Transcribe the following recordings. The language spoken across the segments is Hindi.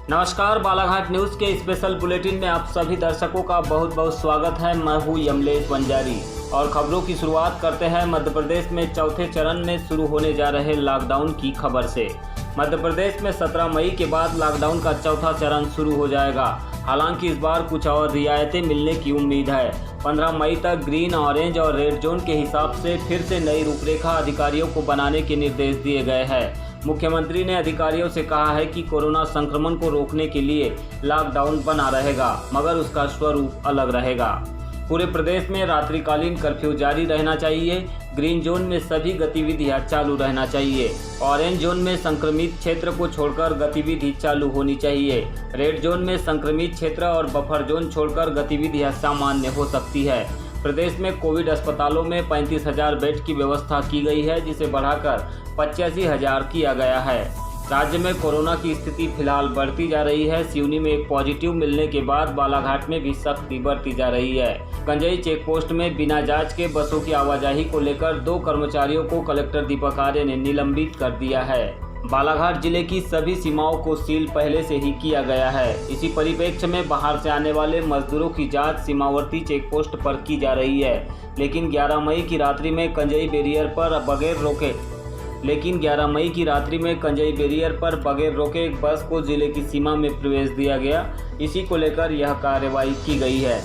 नमस्कार, बालाघाट न्यूज़ के स्पेशल बुलेटिन में आप सभी दर्शकों का बहुत बहुत स्वागत है। मैं हूं यमलेश बंजारी और खबरों की शुरुआत करते हैं मध्य प्रदेश में चौथे चरण में शुरू होने जा रहे लॉकडाउन की खबर से। मध्य प्रदेश में 17 मई के बाद लॉकडाउन का चौथा चरण शुरू हो जाएगा। हालांकि इस बार कुछ और रियायतें मिलने की उम्मीद है। 15 मई तक ग्रीन, ऑरेंज और रेड जोन के हिसाब से फिर से नई रूपरेखा अधिकारियों को बनाने के निर्देश दिए गए हैं। मुख्यमंत्री ने अधिकारियों से कहा है कि कोरोना संक्रमण को रोकने के लिए लॉकडाउन बना रहेगा, मगर उसका स्वरूप अलग रहेगा। पूरे प्रदेश में रात्रिकालीन कर्फ्यू जारी रहना चाहिए। ग्रीन जोन में सभी गतिविधियां चालू रहना चाहिए। ऑरेंज जोन में संक्रमित क्षेत्र को छोड़कर गतिविधि चालू होनी चाहिए। रेड जोन में संक्रमित क्षेत्र और बफर जोन छोड़कर गतिविधियां सामान्य हो सकती है। प्रदेश में कोविड अस्पतालों में 35,000 बेड की व्यवस्था की गई है, जिसे बढ़ाकर 85,000 किया गया है। राज्य में कोरोना की स्थिति फिलहाल बढ़ती जा रही है। सिवनी में एक पॉजिटिव मिलने के बाद बालाघाट में भी सख्ती बढ़ती जा रही है। कंजई चेक पोस्ट में बिना जांच के बसों की आवाजाही को लेकर 2 कर्मचारियों को कलेक्टर दीपक आर्य ने निलंबित कर दिया है। बालाघाट जिले की सभी सीमाओं को सील पहले से ही किया गया है। इसी परिप्रेक्ष्य में बाहर से आने वाले मजदूरों की जांच सीमावर्ती चेक पोस्ट पर की जा रही है। लेकिन 11 मई की रात्रि में कंजई बैरियर पर बगैर रोके एक बस को जिले की सीमा में प्रवेश दिया गया। इसी को लेकर यह कार्रवाई की गई है।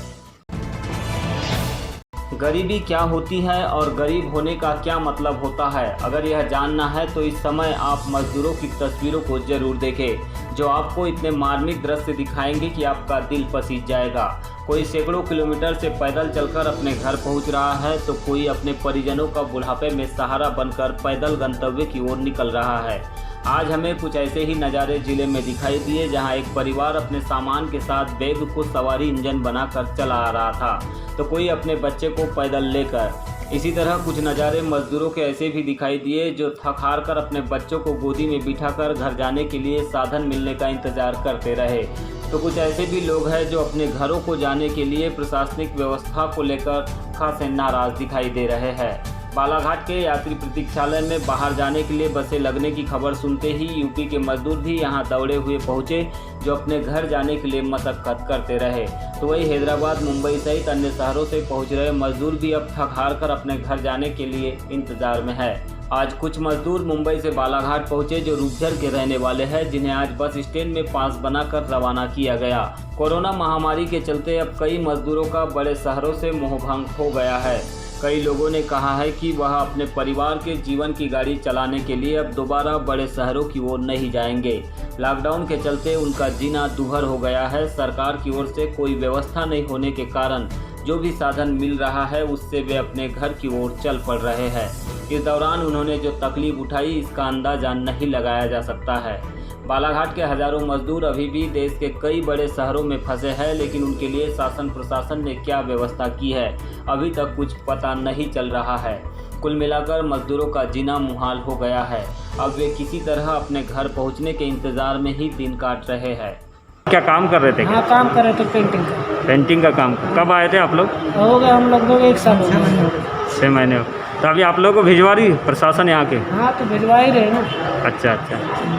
गरीबी क्या होती है और गरीब होने का क्या मतलब होता है, अगर यह जानना है तो इस समय आप मजदूरों की तस्वीरों को जरूर देखें, जो आपको इतने मार्मिक दृश्य दिखाएंगे कि आपका दिल पसीज जाएगा। कोई सैकड़ों किलोमीटर से पैदल चलकर अपने घर पहुंच रहा है, तो कोई अपने परिजनों का बुढ़ापे में सहारा बनकर पैदल गंतव्य की ओर निकल रहा है। आज हमें कुछ ऐसे ही नज़ारे जिले में दिखाई दिए, जहां एक परिवार अपने सामान के साथ बैग को सवारी इंजन बनाकर चला आ रहा था, तो कोई अपने बच्चे को पैदल लेकर। इसी तरह कुछ नज़ारे मजदूरों के ऐसे भी दिखाई दिए, जो थक हार कर अपने बच्चों को गोदी में बिठाकर घर जाने के लिए साधन मिलने का इंतजार करते रहे। तो कुछ ऐसे भी लोग हैं जो अपने घरों को जाने के लिए प्रशासनिक व्यवस्था को लेकर खासे नाराज दिखाई दे रहे हैं। बालाघाट के यात्री प्रतीक्षालय में बाहर जाने के लिए बसें लगने की खबर सुनते ही यूपी के मजदूर भी यहां दौड़े हुए पहुंचे, जो अपने घर जाने के लिए मशक्कत करते रहे। तो वही हैदराबाद, मुंबई सहित अन्य शहरों से पहुंच रहे मजदूर भी अब थक हार कर अपने घर जाने के लिए इंतजार में है। आज कुछ मजदूर मुंबई से बालाघाट पहुंचे, जो रूपझर के रहने वाले हैं, जिन्हें आज बस स्टैंड में पास बनाकर रवाना किया गया। कोरोना महामारी के चलते अब कई मजदूरों का बड़े शहरों से मोहभंग हो गया है। कई लोगों ने कहा है कि वह अपने परिवार के जीवन की गाड़ी चलाने के लिए अब दोबारा बड़े शहरों की ओर नहीं जाएंगे। लॉकडाउन के चलते उनका जीना दूभर हो गया है। सरकार की ओर से कोई व्यवस्था नहीं होने के कारण जो भी साधन मिल रहा है, उससे वे अपने घर की ओर चल पड़ रहे हैं। इस दौरान उन्होंने जो तकलीफ उठाई, इसका अंदाजा नहीं लगाया जा सकता है। बालाघाट के हजारों मजदूर अभी भी देश के कई बड़े शहरों में फंसे हैं, लेकिन उनके लिए शासन प्रशासन ने क्या व्यवस्था की है, अभी तक कुछ पता नहीं चल रहा है। कुल मिलाकर मजदूरों का जीना मुहाल हो गया है। अब वे किसी तरह अपने घर पहुंचने के इंतजार में ही दिन काट रहे हैं। क्या काम कर रहे थे? हाँ, काम कर रहे थे पेंटिंग का। पेंटिंग का काम कब आए थे आप लोग? हो गया हम लोग 1 साल हो गया। 6 महीने हो। तो अभी आप लोग को भिजवा रही प्रशासन यहाँ के? हाँ, तो भिजवा ही रहे ना। अच्छा।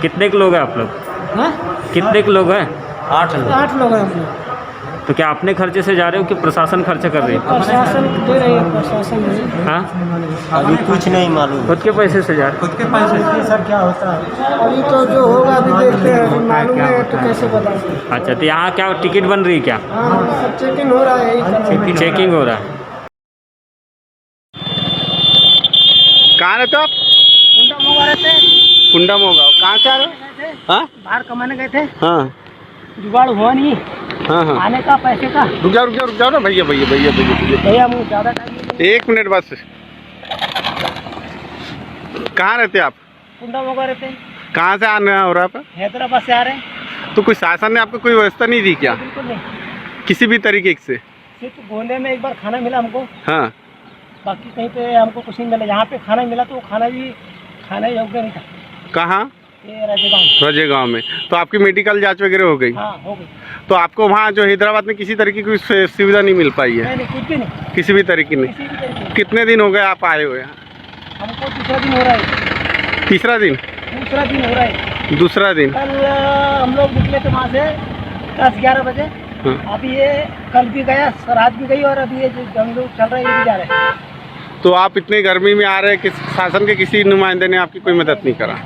कितने के लोग हैं आप लोग? हाँ, कितने के लोग हैं? 8 लोग हैं हम लोग। तो क्या अपने खर्चे से जा रहे हो कि प्रशासन खर्चा कर रही है? प्रशासन दे रही है, प्रशासन नहीं। हाँ, अभी कुछ नहीं मालूम। खुद के पैसे से जा रहे? खुद के पैसे से सर क्या होता है? अभी तो जो होगा अभी देखते हैं, मालूम है तो कैसे बता सकते। अच्छा, तो यहाँ क्या टिकट बन रही है क्या? हाँ, सब चेकिंग हो रहा है, यही चेकिंग हो रहा है। कहाँ रहते हो आप? कुंडा मोगा रहते हैं। कुंडा मोगा। कहाँ से आ रहे हो? हाँ बाहर कमाने गए थे, हाँ जुगाड़ हुआ नहीं हाँ। आने का, पैसे का। रुक जाओ ना भैया। भैया मुझे ज़्यादा टाइम नहीं। 1 मिनट बस। कहाँ रहते आप? कुंडा मोगा रहते हैं। कहाँ से आना हो रहा है? हैदराबाद से आ रहे हैं। तो कोई शासन ने आपको कोई व्यवस्था नहीं दी क्या, बिल्कुल नहीं, किसी भी तरीके से? सिर्फ गोंदे में एक बार खाना मिला हमको, हाँ। बाकी कहीं पे हमको कुछ नहीं मिला। यहाँ पे खाना मिला तो वो खाना भी खाना योग्य नहीं था। कहाँ? ये राजेगांव। राजेगांव में। तो आपकी मेडिकल जांच वगैरह हो गई? हाँ, हो गई। तो आपको वहाँ जो हैदराबाद में किसी तरीके की सुविधा नहीं मिल पाई है? नहीं, कुछ भी नहीं, किसी भी तरीके नहीं। किसी भी तरीके से। कितने दिन हो गए आप आए हुए यहाँ? हमको दूसरा दिन हो रहा है। तीसरा दिन? दूसरा दिन हो रहा है। दूसरा दिन। कल हम लोग निकले थे वहाँ से 10-11 बजे। हाँ। अभी ये कल भी गया, रात भी गई, और अभी ये जो हम लोग चल रहे हैं ये भी जा रहे हैं। तो आप इतनी गर्मी में आ रहे हैं कि शासन के किसी नुमाइंदे ने आपकी कोई मदद नहीं करा?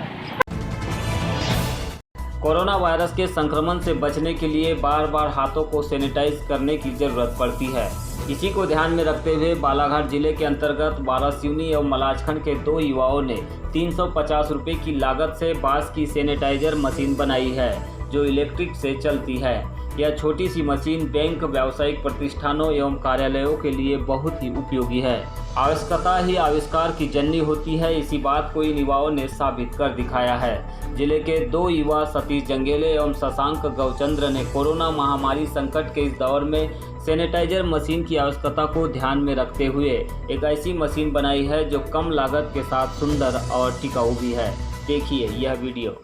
कोरोना वायरस के संक्रमण से बचने के लिए बार बार हाथों को सैनिटाइज करने की जरूरत पड़ती है। इसी को ध्यान में रखते हुए बालाघाट जिले के अंतर्गत बारासिवनी एवं मलाजखंड के 2 युवाओं ने 350 रुपये की लागत से बांस की सैनिटाइजर मशीन बनाई है, जो इलेक्ट्रिक से चलती है। यह छोटी सी मशीन बैंक, व्यावसायिक प्रतिष्ठानों एवं कार्यालयों के लिए बहुत ही उपयोगी है। आवश्यकता ही आविष्कार की जननी होती है, इसी बात को इन युवाओं ने साबित कर दिखाया है। जिले के 2 युवा सतीश जंगेले एवं शशांक गौचंद्र ने कोरोना महामारी संकट के इस दौर में सैनिटाइजर मशीन की आवश्यकता को ध्यान में रखते हुए एक ऐसी मशीन बनाई है जो कम लागत के साथ सुंदर और टिकाऊ भी है। देखिए यह वीडियो।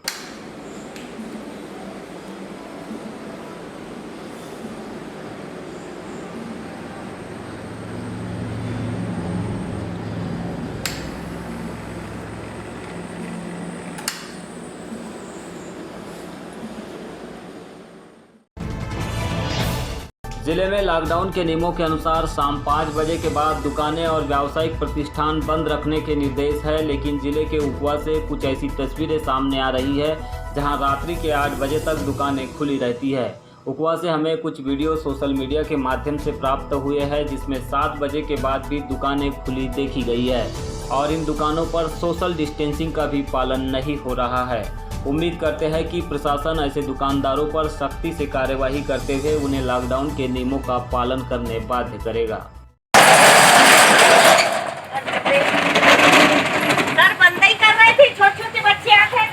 जिले में लॉकडाउन के नियमों के अनुसार शाम 5 बजे के बाद दुकानें और व्यावसायिक प्रतिष्ठान बंद रखने के निर्देश है, लेकिन जिले के उकवा से कुछ ऐसी तस्वीरें सामने आ रही है जहां रात्रि के 8 बजे तक दुकानें खुली रहती है। उकवा से हमें कुछ वीडियो सोशल मीडिया के माध्यम से प्राप्त हुए हैं, जिसमें 7 बजे के बाद भी दुकानें खुली देखी गई है और इन दुकानों पर सोशल डिस्टेंसिंग का भी पालन नहीं हो रहा है। उम्मीद करते हैं कि प्रशासन ऐसे दुकानदारों पर सख्ती से कार्यवाही करते हुए उन्हें लॉकडाउन के नियमों का पालन करने बाध्य करेगा। सर बंद ही कर रहे थे, छोटे-छोटे बच्चे आते।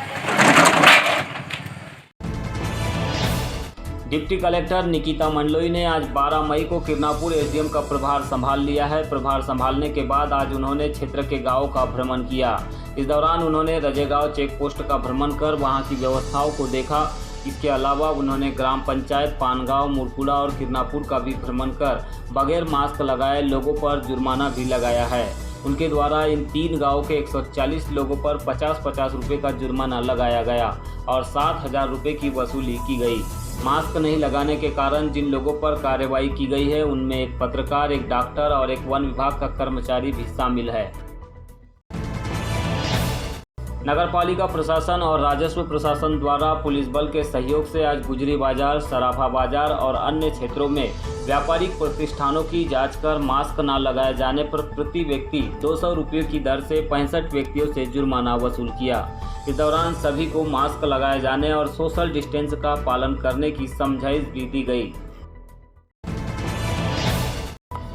डिप्टी कलेक्टर निकिता मंडलोई ने आज 12 मई को किरनापुर एसडीएम का प्रभार संभाल लिया है। प्रभार संभालने के बाद आज उन्होंने क्षेत्र के गांवों का भ्रमण किया। इस दौरान उन्होंने रजेगांव चेक पोस्ट का भ्रमण कर वहां की व्यवस्थाओं को देखा। इसके अलावा उन्होंने ग्राम पंचायत पानगांव, मुरकुला और किरनापुर का भी भ्रमण कर बगैर मास्क लगाए लोगों पर जुर्माना भी लगाया है। उनके द्वारा इन 3 गाँव के 140 लोगों पर 50-50 रुपये का जुर्माना लगाया गया और 7,000 रुपये की वसूली की गई। मास्क नहीं लगाने के कारण जिन लोगों पर कार्रवाई की गई है उनमें एक पत्रकार, एक डॉक्टर और एक वन विभाग का कर्मचारी भी शामिल है। नगरपालिका प्रशासन और राजस्व प्रशासन द्वारा पुलिस बल के सहयोग से आज गुजरी बाजार, सराफा बाजार और अन्य क्षेत्रों में व्यापारिक प्रतिष्ठानों की जांच कर मास्क न लगाए जाने पर प्रति व्यक्ति 200 रुपये की दर से 65 व्यक्तियों से जुर्माना वसूल किया। इस दौरान सभी को मास्क लगाए जाने और सोशल डिस्टेंस का पालन करने की समझाइश भी दी गई।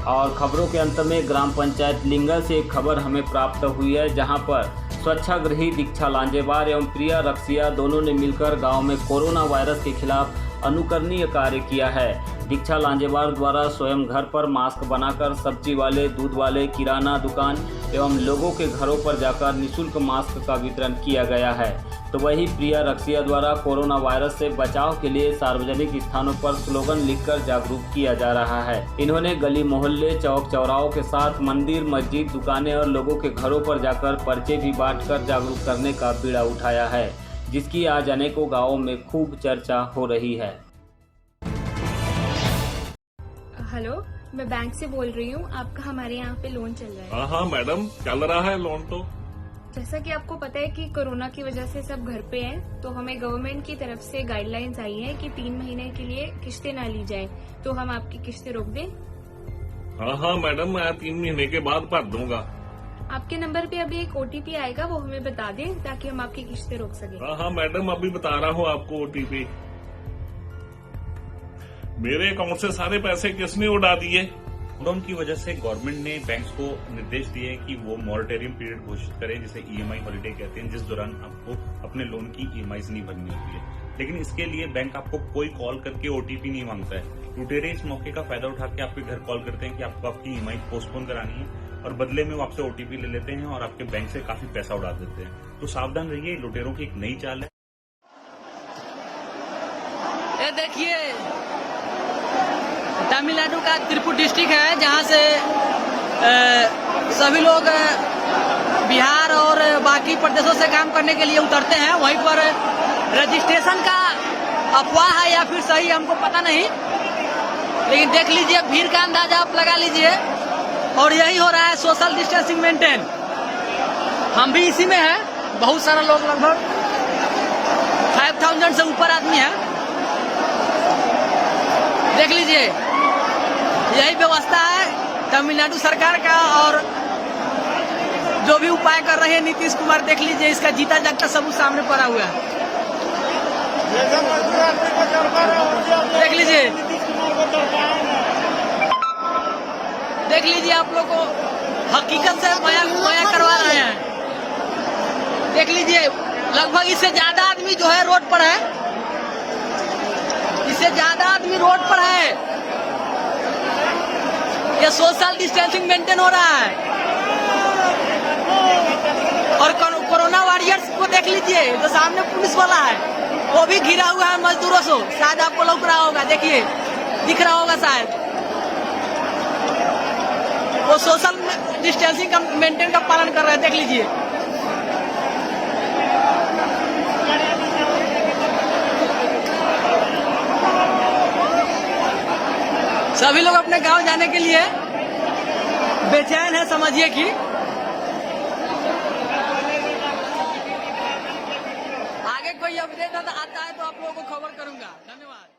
और खबरों के अंत में ग्राम पंचायत लिंगल से एक खबर हमें प्राप्त हुई है, जहां पर स्वच्छाग्रही दीक्षा लांजेवार एवं प्रिया रक्सिया दोनों ने मिलकर गांव में कोरोना वायरस के खिलाफ अनुकरणीय कार्य किया है। दीक्षा लांजेवार द्वारा स्वयं घर पर मास्क बनाकर सब्जी वाले, दूध वाले, किराना दुकान एवं लोगों के घरों पर जाकर निःशुल्क मास्क का वितरण किया गया है। तो वही प्रिया रक्सिया द्वारा कोरोना वायरस से बचाव के लिए सार्वजनिक स्थानों पर स्लोगन लिखकर जागरूक किया जा रहा है। इन्होंने गली मोहल्ले, चौक चौराहों के साथ मंदिर, मस्जिद, दुकानें और लोगों के घरों पर जाकर पर्चे भी बांटकर जागरूक करने का बीड़ा उठाया है, जिसकी आज अनेकों गाँवों में खूब चर्चा हो रही है। हेलो, मैं बैंक से बोल रही हूँ। आपका हमारे यहाँ पे लोन चल रहा है। हाँ मैडम, चल रहा है लोन तो। जैसा कि आपको पता है कि कोरोना की वजह से सब घर पे हैं, तो हमें गवर्नमेंट की तरफ से गाइडलाइंस आई है कि 3 महीने के लिए किस्तें ना ली जाए, तो हम आपकी किस्तें रोक दें। हाँ मैडम, मैं 3 महीने के बाद भर दूंगा। आपके नंबर पे अभी एक OTP आएगा, वो हमें बता दें ताकि हम आपकी किस्तें रोक सकें। हाँ मैडम, अभी बता रहा हूँ आपको OTP। मेरे अकाउंट से सारे पैसे किसने उड़ा दिए? लॉकडाउन की वजह से गवर्नमेंट ने बैंक्स को निर्देश दिए हैं कि वो मॉरेटोरियम पीरियड घोषित करें, जिसे EMI हॉलिडे कहते हैं, जिस दौरान आपको अपने लोन की EMIs नहीं भरनी होती है। लेकिन इसके लिए बैंक आपको कोई कॉल करके OTP नहीं मांगता है। लुटेरे इस मौके का फायदा उठा के आपके घर कॉल करते हैं कि आपको आपकी EMI पोस्टपोन करानी है और बदले में वो आपसे OTP ले लेते हैं और आपके बैंक से काफी पैसा उड़ा देते हैं। तो सावधान रहिए, लुटेरों की एक नई चाल है। ये देखिए, तमिलनाडु का तिरुपति डिस्ट्रिक्ट है, जहाँ से सभी लोग बिहार और बाकी प्रदेशों से काम करने के लिए उतरते हैं। वहीं पर रजिस्ट्रेशन का अफवाह है या फिर सही हमको पता नहीं, लेकिन देख लीजिए भीड़ का अंदाजा आप लगा लीजिए। और यही हो रहा है सोशल डिस्टेंसिंग मेंटेन। हम भी इसी में हैं, बहुत सारा लोग लगभग 5000 से ऊपर आदमी है। देख लीजिए यही व्यवस्था है तमिलनाडु सरकार का, और जो भी उपाय कर रहे हैं नीतीश कुमार, देख लीजिए इसका जीता जागता सबूत सामने पड़ा हुआ है। देख लीजिए आप लोग को हकीकत से बयां करवा रहे हैं। देख लीजिए लगभग इससे ज्यादा आदमी जो है रोड पर है, इससे ज्यादा आदमी रोड पर है। ये सोशल डिस्टेंसिंग मेंटेन हो रहा है। और कोरोना वॉरियर्स को देख लीजिए, जो सामने पुलिस वाला है वो भी घिरा हुआ है मजदूरों से। शायद आपको लग रहा होगा, देखिए दिख रहा होगा शायद, वो सोशल डिस्टेंसिंग का मेंटेन का पालन कर रहे हैं। देख लीजिए सभी लोग अपने गांव जाने के लिए बेचैन है, समझिए कि आगे कोई अपडेट आता है तो आप लोगों को खबर करूंगा। धन्यवाद।